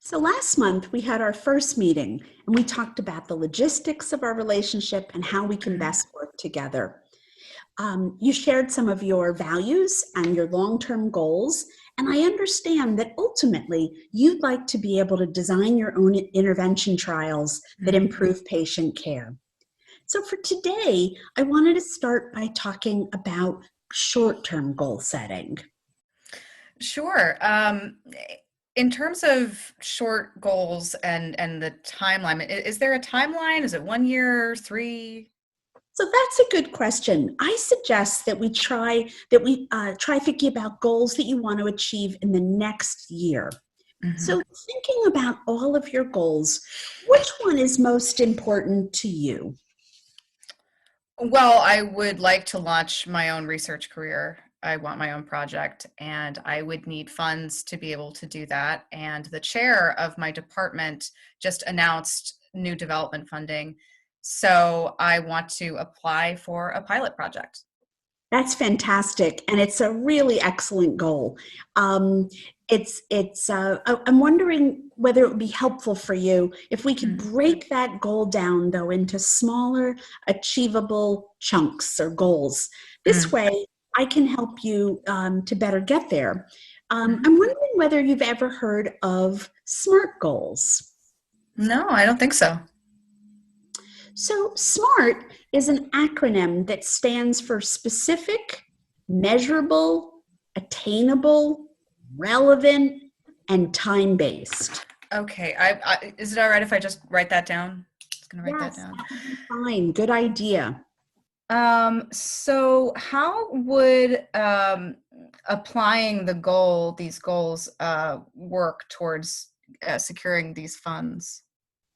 So last month we had our first meeting and we talked about the logistics of our relationship and how we can Mhm. best work together. You shared some of your values and your long-term goals, and I understand that ultimately you'd like to be able to design your own intervention trials that Mhm. improve patient care. So for today, I wanted to start by talking about short-term goal setting. Sure. In terms of short goals and the timeline, is there a timeline? Is it 1 year, three? So that's a good question. I suggest that we try thinking about goals that you want to achieve in the next year. Mhm. So thinking about all of your goals, which one is most important to you? Well, I would like to launch my own research career. I want my own project, and I would need funds to be able to do that. And the chair of my department just announced new development funding. So I want to apply for a pilot project. That's fantastic, and it's a really excellent goal. Um, I'm wondering whether it would be helpful for you if we could Mm. break that goal down, though, into smaller, achievable chunks or goals. This Mm. way, I can help you to better get there. Mhm. I'm wondering whether you've ever heard of SMART goals. No, I don't think so. So, SMART is an acronym that stands for specific, measurable, attainable, relevant, and time based. Okay, is it all right if I just write that down? Just gonna write that Yes, down. that would be fine. Good idea. So how would applying these goals, work towards securing these funds?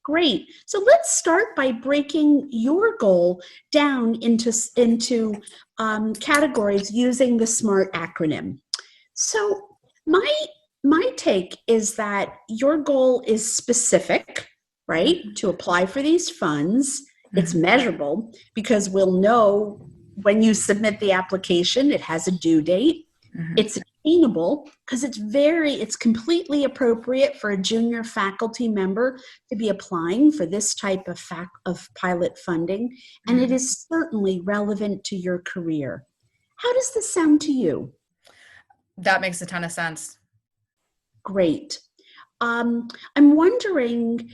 Great. So let's start by breaking your goal down into categories using the SMART acronym. So my my take is that your goal is specific, right? Mhm. To apply for these funds. It's Mhm. measurable because we'll know when you submit the application, it has a due date. Mhm. It's attainable because it's completely appropriate for a junior faculty member to be applying for this type of pilot funding, and it Mhm. is certainly relevant to your career. How does this sound to you? That makes a ton of sense. Great. I'm wondering,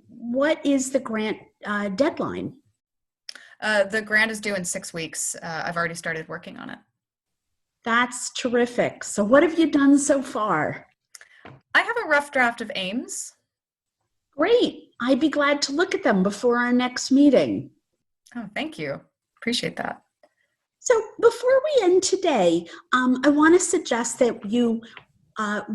what is the grant deadline? The grant is due in 6 weeks. I've already started working on it. That's terrific. So what have you done so far? I have a rough draft of aims. Great. I'd be glad to look at them before our next meeting. Oh, thank you. Appreciate that. So before we end today, I want to suggest that you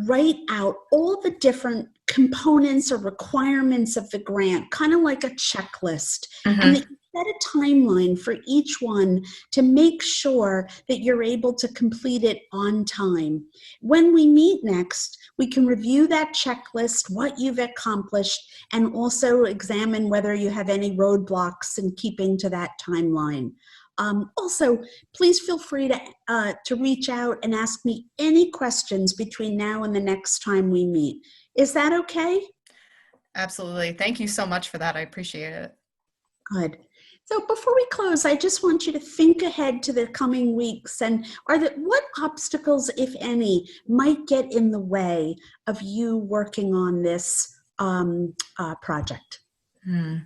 write out all the different components or requirements of the grant, kind of like a checklist, and that Mhm. you set a timeline for each one to make sure that you're able to complete it on time. When we meet next, we can review that checklist, what you've accomplished, and also examine whether you have any roadblocks in keeping to that timeline. Also, please feel free to reach out and ask me any questions between now and the next time we meet. Is that okay? Absolutely. Thank you so much for that. I appreciate it. Good. So before we close, I just want you to think ahead to the coming weeks and what obstacles, if any, might get in the way of you working on this project? Hmm.